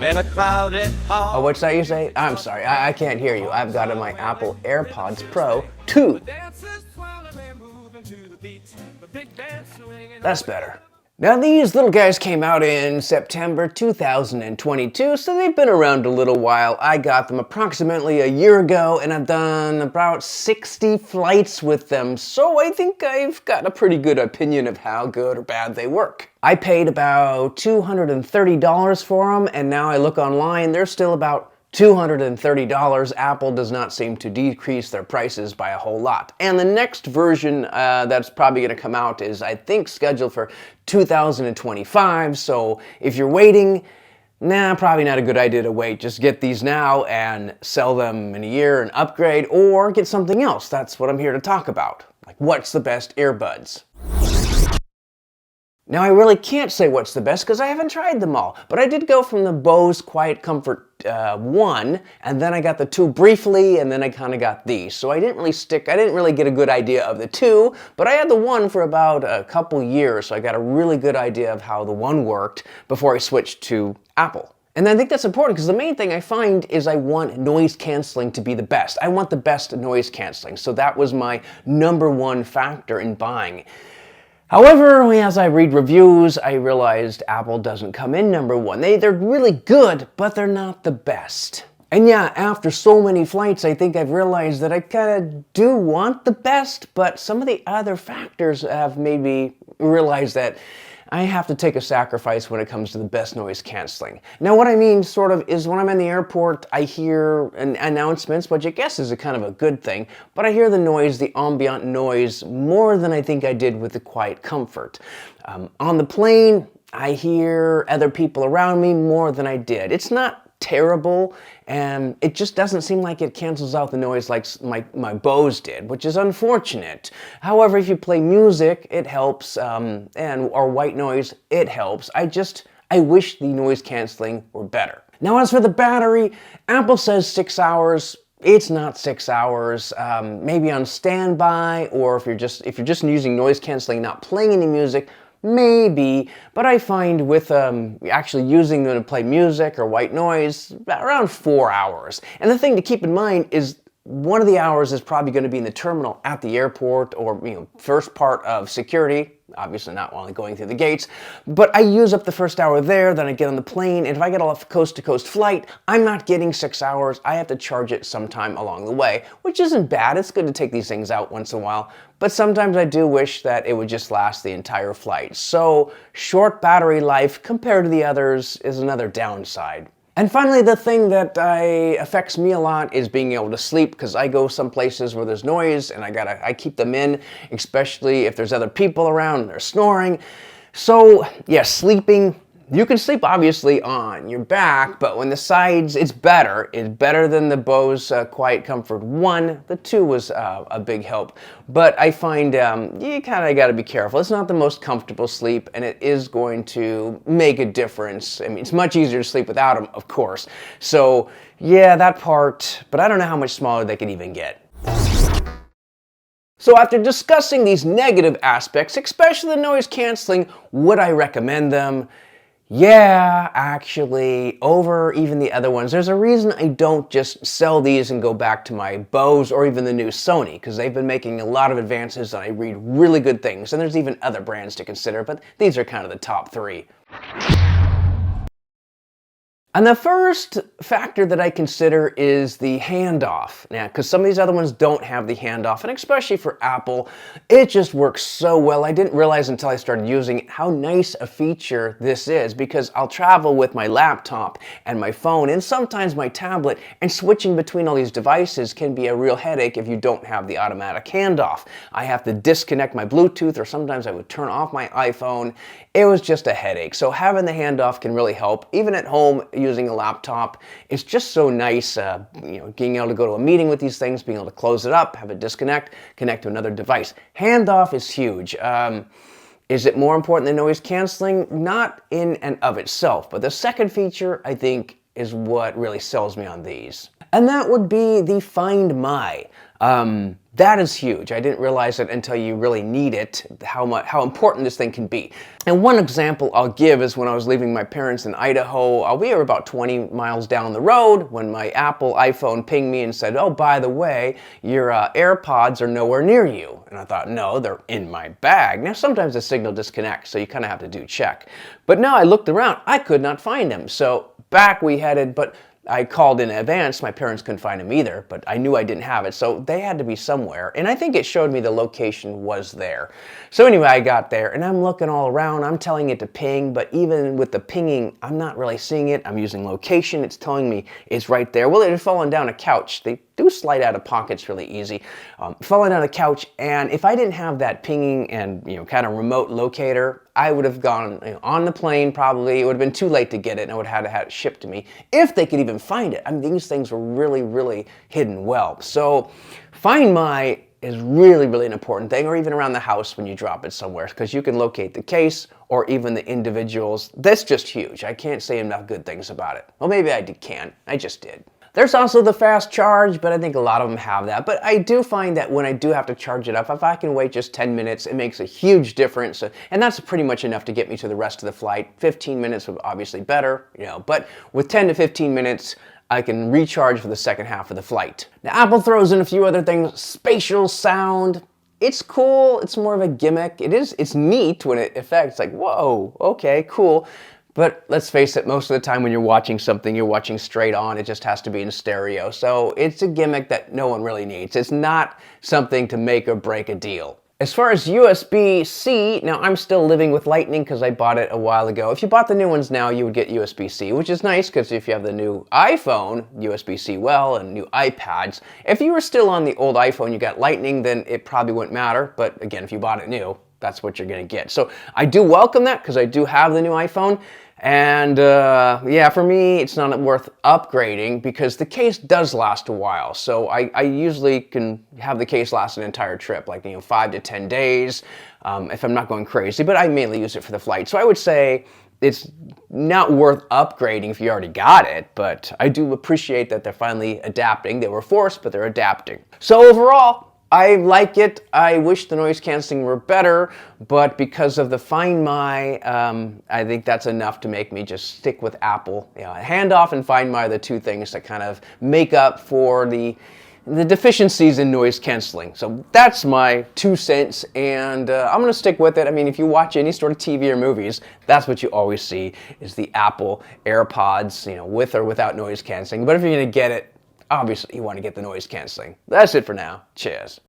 in a crowded hall. Oh, what's that you say? I'm sorry, I can't hear you. I've got on my Apple AirPods Pro 2. That's better. Now these little guys came out in September 2022, so they've been around a little while. I got them approximately a year ago, and I've done about 60 flights with them, so I think I've got a pretty good opinion of how good or bad they work. I paid about $230 for them, and now I look online, they're still about $230. Apple does not seem to decrease their prices by a whole lot. And the next version that's probably going to come out is, I think, scheduled for 2025. So if you're waiting, probably not a good idea to wait. Just get these now and sell them in a year and upgrade, or get something else. That's what I'm here to talk about. Like, what's the best earbuds? Now, I really can't say what's the best because I haven't tried them all, but I did go from the Bose Quiet Comfort 1, and then I got the 2 briefly, and then I kind of got these. So I didn't really get a good idea of the 2, but I had the 1 for about a couple years, so I got a really good idea of how the 1 worked before I switched to Apple. And I think that's important because the main thing I find is I want noise canceling to be the best. I want the best noise canceling, so that was my #1 factor in buying. However, as I read reviews, I realized Apple doesn't come in #1. They're really good, but they're not the best. And yeah, after so many flights, I think I've realized that I kind of do want the best, but some of the other factors have made me realize that I have to take a sacrifice when it comes to the best noise canceling. Now what I mean sort of is when I'm in the airport, I hear announcements, which I guess is a kind of a good thing, but I hear the noise, the ambient noise, more than I think I did with the Quiet Comfort. On the plane, I hear other people around me more than I did. It's not terrible, and it just doesn't seem like it cancels out the noise like my Bose did, which is unfortunate. However, if you play music, it helps, or white noise, it helps. I wish the noise canceling were better. Now, as for the battery, Apple says 6 hours. It's not 6 hours. Maybe on standby, or if you're just using noise canceling, not playing any music, maybe, but I find with actually using them to play music or white noise, around 4 hours. And the thing to keep in mind is one of the hours is probably going to be in the terminal at the airport, or first part of security, obviously not while I'm going through the gates, but I use up the first hour there, then I get on the plane, and if I get a coast-to-coast flight, I'm not getting 6 hours. I have to charge it sometime along the way, which isn't bad. It's good to take these things out once in a while, but sometimes I do wish that it would just last the entire flight. So short battery life compared to the others is another downside. And finally, the thing that affects me a lot is being able to sleep, because I go some places where there's noise and I keep them in, especially if there's other people around and they're snoring. So yeah, sleeping, you can sleep obviously on your back, but when the sides, it's better. It's better than the Bose Quiet Comfort 1. The 2 was a big help. But I find you kind of got to be careful. It's not the most comfortable sleep, and it is going to make a difference. I mean, it's much easier to sleep without them, of course. So yeah, that part, but I don't know how much smaller they can even get. So after discussing these negative aspects, especially the noise canceling, would I recommend them? Yeah, actually, over even the other ones. There's a reason I don't just sell these and go back to my Bose or even the new Sony, because they've been making a lot of advances and I read really good things. And there's even other brands to consider, but these are kind of the top 3. And the first factor that I consider is the handoff. Now, because some of these other ones don't have the handoff, and especially for Apple, it just works so well. I didn't realize until I started using it how nice a feature this is, because I'll travel with my laptop and my phone and sometimes my tablet, and switching between all these devices can be a real headache if you don't have the automatic handoff. I have to disconnect my Bluetooth, or sometimes I would turn off my iPhone. It was just a headache. So having the handoff can really help. Even at home, using a laptop, it's just so nice, being able to go to a meeting with these things, being able to close it up, have it disconnect, connect to another device. Handoff is huge. Is it more important than noise canceling? Not in and of itself, but the second feature, I think, is what really sells me on these. And that would be the Find My. That is huge. I didn't realize it until you really need it, how important this thing can be. And one example I'll give is when I was leaving my parents in Idaho. We were about 20 miles down the road when my Apple iPhone pinged me and said, oh, by the way, your AirPods are nowhere near you. And I thought, no, they're in my bag. Now, sometimes the signal disconnects, so you kind of have to do check. But now I looked around, I could not find them. So back we headed, but I called in advance. My parents couldn't find them either, but I knew I didn't have it, so they had to be somewhere. And I think it showed me the location was there. So anyway, I got there, and I'm looking all around. I'm telling it to ping, but even with the pinging, I'm not really seeing it. I'm using location. It's telling me it's right there. Well, it had fallen down a couch. They do slide out of pockets really easy. Falling down a couch, and if I didn't have that pinging and kind of remote locator, I would have gone on the plane probably. It would have been too late to get it, and I would have had it shipped to me if they could even find it. I mean, these things were really, really hidden well. So Find My is really, really an important thing, or even around the house when you drop it somewhere, because you can locate the case or even the individuals. That's just huge. I can't say enough good things about it. Well, maybe I can. I just did. There's also the fast charge, but I think a lot of them have that. But I do find that when I do have to charge it up, if I can wait just 10 minutes, it makes a huge difference. And that's pretty much enough to get me to the rest of the flight. 15 minutes would obviously better, but with 10 to 15 minutes, I can recharge for the second half of the flight. Now, Apple throws in a few other things. Spatial sound. It's cool. It's more of a gimmick. It's neat when it affects, like, whoa, okay, cool. But let's face it, most of the time when you're watching something, you're watching straight on. It just has to be in stereo. So it's a gimmick that no one really needs. It's not something to make or break a deal. As far as USB-C, now I'm still living with Lightning because I bought it a while ago. If you bought the new ones now, you would get USB-C, which is nice because if you have the new iPhone, USB-C well, and new iPads. If you were still on the old iPhone, you got Lightning, then it probably wouldn't matter. But again, if you bought it new, that's what you're going to get. So I do welcome that because I do have the new iPhone. And yeah, for me, it's not worth upgrading because the case does last a while. So I usually can have the case last an entire trip, like 5 to 10 days, if I'm not going crazy. But I mainly use it for the flight. So I would say it's not worth upgrading if you already got it. But I do appreciate that they're finally adapting. They were forced, but they're adapting. So overall, I like it. I wish the noise canceling were better, but because of the Find My, I think that's enough to make me just stick with Apple. Handoff and Find My are the two things that kind of make up for the deficiencies in noise canceling. So that's my 2 cents, and I'm going to stick with it. I mean, if you watch any sort of TV or movies, that's what you always see is the Apple AirPods, with or without noise canceling. But if you're going to get it, obviously, you want to get the noise canceling. That's it for now. Cheers.